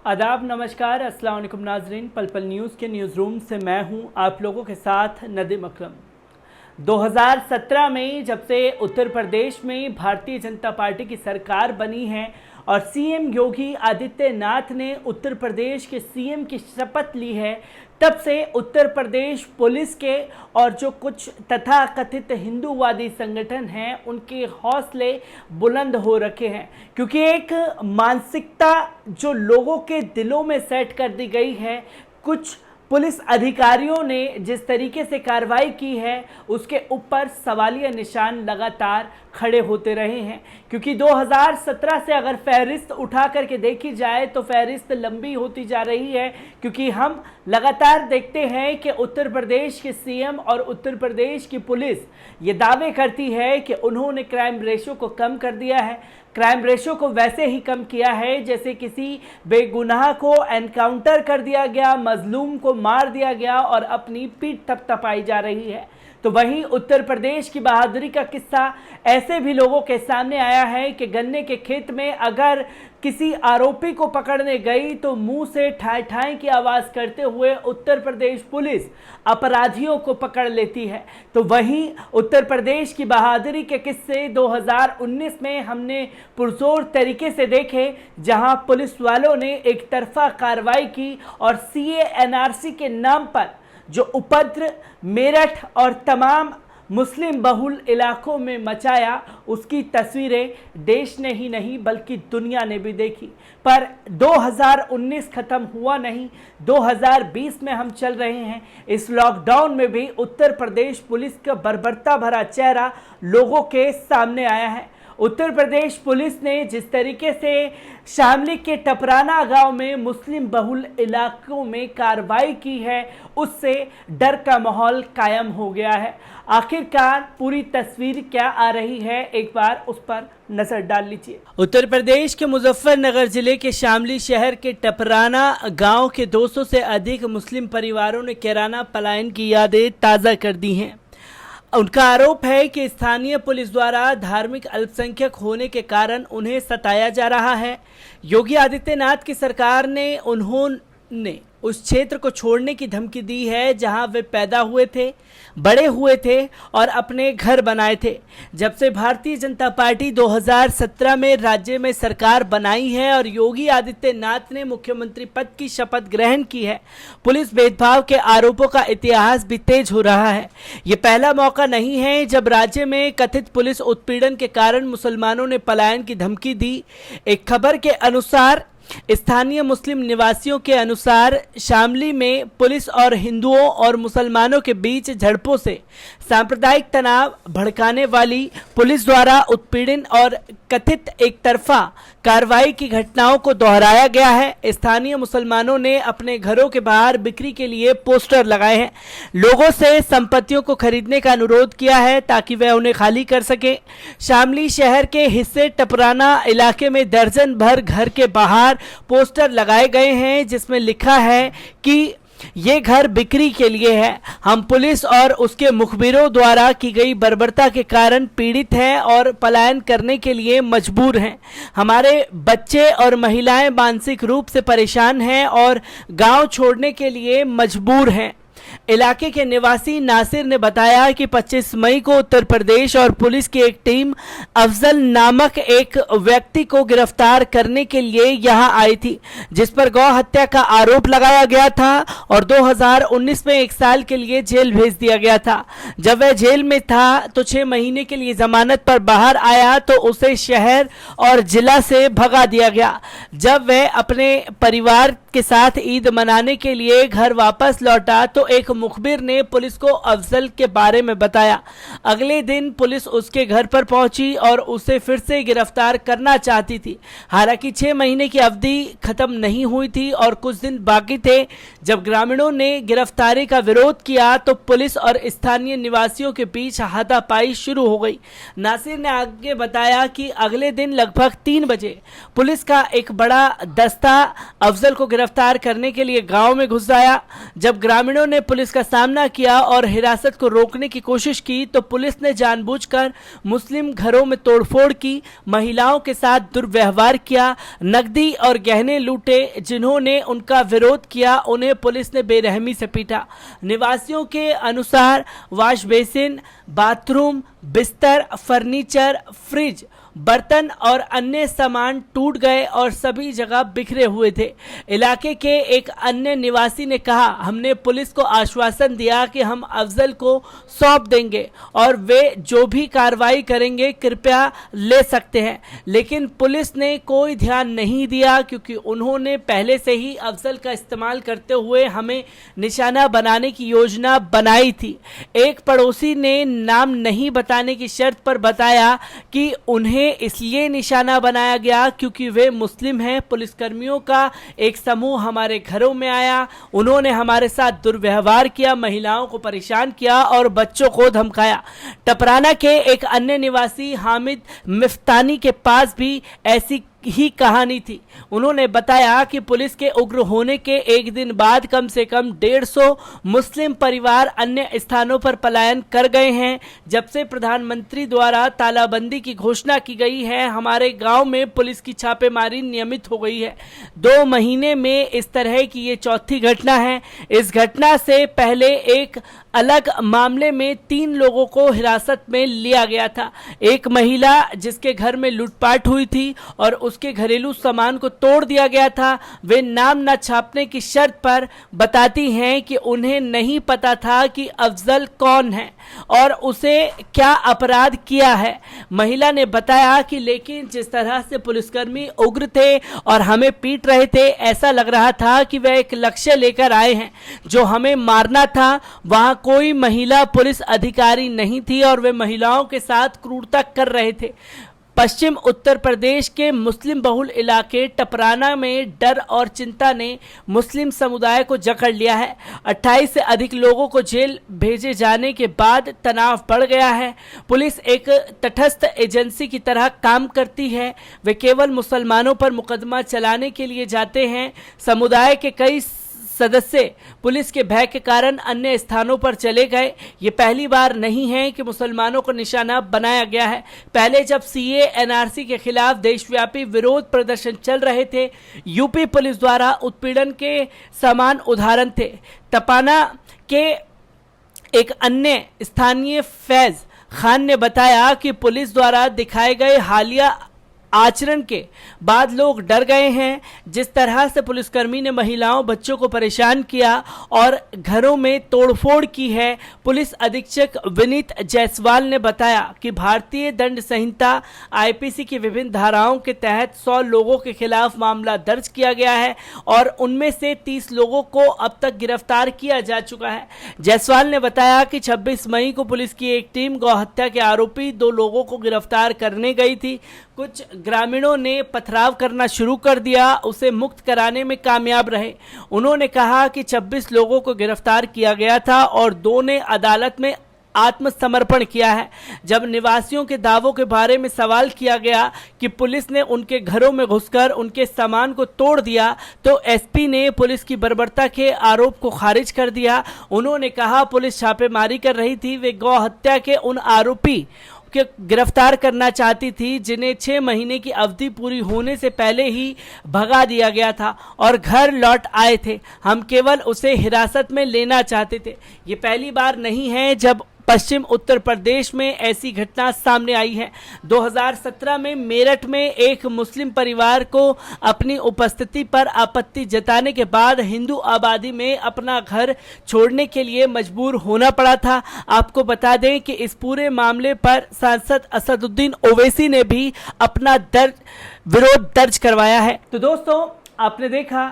आदाब, नमस्कार, अस्सलाम वालेकुम नाजरीन। पल पल न्यूज़ के न्यूज़ रूम से मैं हूं आप लोगों के साथ नदीम अकरम। 2017 में जब से उत्तर प्रदेश में भारतीय जनता पार्टी की सरकार बनी है और सीएम योगी आदित्यनाथ ने उत्तर प्रदेश के सीएम की शपथ ली है, तब से उत्तर प्रदेश पुलिस के और जो कुछ तथाकथित हिंदूवादी संगठन हैं उनके हौसले बुलंद हो रखे हैं, क्योंकि एक मानसिकता जो लोगों के दिलों में सेट कर दी गई है। कुछ पुलिस अधिकारियों ने जिस तरीके से कार्रवाई की है उसके ऊपर सवालिया निशान लगातार खड़े होते रहे हैं, क्योंकि 2017 से अगर फहरिस्त उठा करके देखी जाए तो फहरिस्त लंबी होती जा रही है, क्योंकि हम लगातार देखते हैं कि उत्तर प्रदेश के सीएम और उत्तर प्रदेश की पुलिस ये दावे करती है कि उन्होंने क्राइम रेशो को कम कर दिया है। क्राइम रेशो को वैसे ही कम किया है जैसे किसी बेगुनाह को एनकाउंटर कर दिया गया, मजलूम को मार दिया गया और अपनी पीठ थपथपाई जा रही है। तो वहीं उत्तर प्रदेश की बहादुरी का किस्सा ऐसे भी लोगों के सामने आया है कि गन्ने के खेत में अगर किसी आरोपी को पकड़ने गई तो मुंह से ठाई ठाई की आवाज़ करते हुए उत्तर प्रदेश पुलिस अपराधियों को पकड़ लेती है। तो वहीं उत्तर प्रदेश की बहादुरी के किस्से 2019 में हमने पुरजोर तरीके से देखे, जहां पुलिस वालों ने एक तरफा कार्रवाई की और सीए एनआरसी के नाम पर जो उपद्रव मेरठ और तमाम मुस्लिम बहुल इलाकों में मचाया, उसकी तस्वीरें देश ने ही नहीं बल्कि दुनिया ने भी देखी। पर 2019 खत्म हुआ नहीं, 2020 में हम चल रहे हैं। इस लॉकडाउन में भी उत्तर प्रदेश पुलिस का बर्बरता भरा चेहरा लोगों के सामने आया है। उत्तर प्रदेश पुलिस ने जिस तरीके से शामली के टपराना गांव में मुस्लिम बहुल इलाकों में कार्रवाई की है, उससे डर का माहौल कायम हो गया है। आखिरकार पूरी तस्वीर क्या आ रही है, एक बार उस पर नजर डाल लीजिए। उत्तर प्रदेश के मुजफ्फरनगर जिले के शामली शहर के टपराना गांव के 200 से अधिक मुस्लिम परिवारों ने कैराना पलायन की यादें ताज़ा कर दी हैं। उनका आरोप है कि स्थानीय पुलिस द्वारा धार्मिक अल्पसंख्यक होने के कारण उन्हें सताया जा रहा है। योगी आदित्यनाथ की सरकार ने उन्होंने उस क्षेत्र को छोड़ने की धमकी दी है जहां वे पैदा हुए थे, बड़े हुए थे और अपने घर बनाए थे। जब से भारतीय जनता पार्टी 2017 में राज्य में सरकार बनाई है और योगी आदित्यनाथ ने मुख्यमंत्री पद की शपथ ग्रहण की है, पुलिस भेदभाव के आरोपों का इतिहास भी तेज हो रहा है। ये पहला मौका नहीं है जब राज्य में कथित पुलिस उत्पीड़न के कारण मुसलमानों ने पलायन की धमकी दी। एक खबर के अनुसार स्थानीय मुस्लिम निवासियों के अनुसार शामली में पुलिस और हिंदुओं और मुसलमानों के बीच झड़पों से सांप्रदायिक तनाव भड़काने वाली पुलिस द्वारा उत्पीड़न और कथित एक तरफा कार्रवाई की घटनाओं को दोहराया गया है। स्थानीय मुसलमानों ने अपने घरों के बाहर बिक्री के लिए पोस्टर लगाए हैं, लोगों से संपत्तियों को खरीदने का अनुरोध किया है ताकि वह उन्हें खाली कर सके। शामली शहर के हिस्से टपराना इलाके में दर्जन भर घर के बाहर पोस्टर लगाए गए हैं जिसमें लिखा है कि ये घर बिक्री के लिए है, हम पुलिस और उसके मुखबिरों द्वारा की गई बर्बरता के कारण पीड़ित हैं और पलायन करने के लिए मजबूर हैं। हमारे बच्चे और महिलाएं मानसिक रूप से परेशान हैं और गांव छोड़ने के लिए मजबूर हैं। इलाके के निवासी नासिर ने बताया कि 25 मई को उत्तर प्रदेश और पुलिस की एक टीम अफजल नामक एक व्यक्ति को गिरफ्तार करने के लिए यहां आई थी, जिस पर गौ हत्या का आरोप लगाया गया था और 2019 में 1 साल के लिए जेल भेज दिया गया था। जब वह जेल में था तो 6 महीने के लिए जमानत पर बाहर आया तो उसे शहर और जिला से भगा दिया गया। जब वह अपने परिवार के साथ ईद मनाने के लिए घर वापस लौटा तो एक मुखबिर ने पुलिस को अफजल के बारे में बताया। अगले दिन पुलिस उसके घर पर पहुंची और उसे फिर से गिरफ्तार करना चाहती थी। हालांकि 6 महीने की अवधि खत्म नहीं हुई थी और कुछ दिन बाकी थे। जब ग्रामीणों ने गिरफ्तारी का विरोध किया तो पुलिस और स्थानीय निवासियों के बीच हाथापाई शुरू हो गई। नासिर ने आगे बताया कि अगले दिन लगभग 3 बजे पुलिस का एक बड़ा दस्ता अफजल को गिरफ्तार करने के लिए गांव में घुस आया। जब ग्रामीणों ने पुलिस का सामना किया और हिरासत को रोकने की कोशिश की तो पुलिस ने जानबूझकर मुस्लिम घरों में तोड़फोड़ की, महिलाओं के साथ दुर्व्यवहार किया, नकदी और गहने लूटे। जिन्होंने उनका विरोध किया उन्हें पुलिस ने बेरहमी से पीटा। निवासियों के अनुसार वॉश बेसिन, बाथरूम, बिस्तर, फर्नीचर, फ्रिज, बर्तन और अन्य सामान टूट गए और सभी जगह बिखरे हुए थे। इलाके के एक अन्य निवासी ने कहा, हमने पुलिस को आश्वासन दिया कि हम अफजल को सौंप देंगे और वे जो भी कार्रवाई करेंगे कृपया ले सकते हैं, लेकिन पुलिस ने कोई ध्यान नहीं दिया क्योंकि उन्होंने पहले से ही अफजल का इस्तेमाल करते हुए हमें निशाना बनाने की योजना बनाई थी। एक पड़ोसी ने नाम नहीं बताने की शर्त पर बताया कि उन्हें इसलिए निशाना बनाया गया क्योंकि वे मुस्लिम हैं। पुलिसकर्मियों का एक समूह हमारे घरों में आया, उन्होंने हमारे साथ दुर्व्यवहार किया, महिलाओं को परेशान किया और बच्चों को धमकाया। टपराना के एक अन्य निवासी हामिद मिफ्तानी के पास भी ऐसी ही कहानी थी। उन्होंने बताया कि पुलिस के उग्र होने के एक दिन बाद कम से कम 150 मुस्लिम परिवार अन्य स्थानों पर पलायन कर गए हैं। जब से प्रधानमंत्री द्वारा तालाबंदी की घोषणा की गई है, हमारे गांव में पुलिस की छापेमारी नियमित हो गई है। 2 महीने में इस तरह की ये चौथी घटना है। इस घटना से पहले एक अलग मामले में 3 लोगों को हिरासत में लिया गया था। एक महिला जिसके घर में लूटपाट हुई थी और उसके घरेलू सामान को तोड़ दिया गया था, वे नाम न छापने की शर्त पर बताती हैं कि उन्हें नहीं पता था कि अफजल कौन है और उसे क्या अपराध किया है। महिला ने बताया कि लेकिन जिस तरह से पुलिसकर्मी उग्र थे और हमें पीट रहे थे, ऐसा लग रहा था कि वह एक लक्ष्य लेकर आए हैं जो हमें मारना था। वहां कोई महिला पुलिस अधिकारी नहीं थी और वे महिलाओं के साथ क्रूरता कर रहे थे। पश्चिम उत्तर प्रदेश के मुस्लिम बहुल इलाके टपराना में डर और चिंता ने मुस्लिम समुदाय को जकड़ लिया है। 28 से अधिक लोगों को जेल भेजे जाने के बाद तनाव बढ़ गया है। पुलिस एक तटस्थ एजेंसी की तरह काम करती है। वे केवल मुसलमानों पर मुकदमा चलाने के लिए जाते हैं। समुदाय के कई सदस्य पुलिस के भय के कारण अन्य स्थानों पर चले गए। ये पहली बार नहीं है कि मुसलमानों को निशाना बनाया गया है। पहले जब सीए एनआरसी के खिलाफ देशव्यापी विरोध प्रदर्शन चल रहे थे, यूपी पुलिस द्वारा उत्पीड़न के समान उदाहरण थे। टपाना के एक अन्य स्थानीय फैज खान ने बताया कि पुलिस द्वारा दिखाए गए हालिया आचरण के बाद लोग डर गए हैं। जिस तरह से पुलिसकर्मी ने महिलाओं बच्चों को परेशान किया और घरों में तोड़फोड़ की है। पुलिस अधीक्षक विनीत जायसवाल ने बताया कि भारतीय दंड संहिता आईपीसी की विभिन्न धाराओं के तहत 100 लोगों के खिलाफ मामला दर्ज किया गया है और उनमें से 30 लोगों को अब तक गिरफ्तार किया जा चुका है। जायसवाल ने बताया कि 26 मई को पुलिस की एक टीम गौहत्या के आरोपी 2 लोगों को गिरफ्तार करने गई थी। कुछ ग्रामीणों ने पथराव करना शुरू कर दिया, उसे मुक्त कराने में कामयाब रहे। उन्होंने कहा कि 26 लोगों को गिरफ्तार किया गया था और 2 ने अदालत में आत्मसमर्पण किया है। जब निवासियों के दावों के बारे में सवाल किया गया कि पुलिस ने उनके घरों में घुसकर उनके सामान को तोड़ दिया, तो एसपी ने पुलिस की बर्बरता के आरोप को खारिज कर दिया। उन्होंने कहा पुलिस छापेमारी कर रही थी, वे गौ हत्या के उन आरोपी के गिरफ्तार करना चाहती थी जिन्हें 6 महीने की अवधि पूरी होने से पहले ही भगा दिया गया था और घर लौट आए थे। हम केवल उसे हिरासत में लेना चाहते थे। ये पहली बार नहीं है जब पश्चिम उत्तर प्रदेश में ऐसी घटना सामने आई है। 2017 में मेरठ में एक मुस्लिम परिवार को अपनी उपस्थिति पर आपत्ति जताने के बाद हिंदू आबादी में अपना घर छोड़ने के लिए मजबूर होना पड़ा था। आपको बता दें कि इस पूरे मामले पर सांसद असदुद्दीन ओवैसी ने भी अपना विरोध दर्ज करवाया है। तो दोस्तों, आपने देखा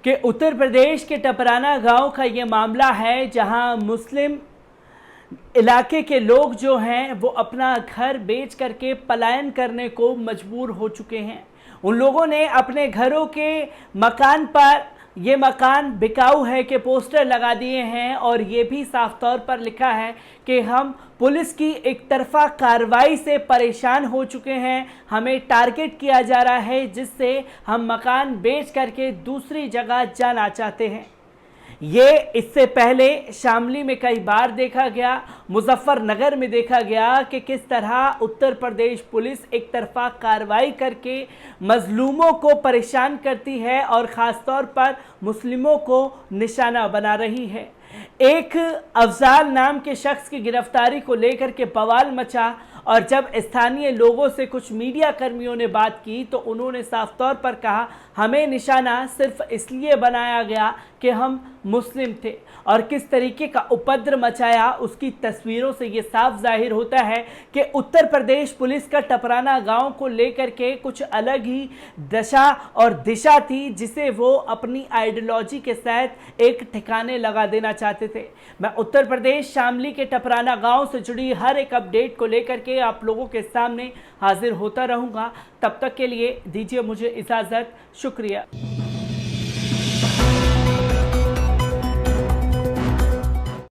कि उत्तर प्रदेश के टपराना गांव का ये मामला है जहां मुस्लिम इलाके के लोग जो हैं वो अपना घर बेच करके पलायन करने को मजबूर हो चुके हैं। उन लोगों ने अपने घरों के मकान पर ये मकान बिकाऊ है के पोस्टर लगा दिए हैं और ये भी साफ तौर पर लिखा है कि हम पुलिस की एक तरफा कार्रवाई से परेशान हो चुके हैं, हमें टारगेट किया जा रहा है जिससे हम मकान बेच करके दूसरी जगह जाना चाहते हैं। ये इससे पहले शामली में कई बार देखा गया, मुजफ्फरनगर में देखा गया कि किस तरह उत्तर प्रदेश पुलिस एक तरफा कार्रवाई करके मजलूमों को परेशान करती है और ख़ास तौर पर मुस्लिमों को निशाना बना रही है। एक अफजाल नाम के शख्स की गिरफ्तारी को लेकर के बवाल मचा और जब स्थानीय लोगों से कुछ मीडिया कर्मियों ने बात की तो उन्होंने साफ तौर पर कहा, हमें निशाना सिर्फ इसलिए बनाया गया कि हम मुस्लिम थे। और किस तरीके का उपद्रव मचाया उसकी तस्वीरों से ये साफ जाहिर होता है कि उत्तर प्रदेश पुलिस का टपराना गांव को लेकर के कुछ अलग ही दशा और दिशा थी, जिसे वो अपनी आइडियोलॉजी के साथ एक ठिकाने लगा देना चाहते थे। मैं उत्तर प्रदेश शामली के टपराना गांव से जुड़ी हर एक अपडेट को लेकर के आप लोगों के सामने हाजिर होता रहूंगा। तब तक के लिए दीजिए मुझे इजाज़त। शुक्रिया।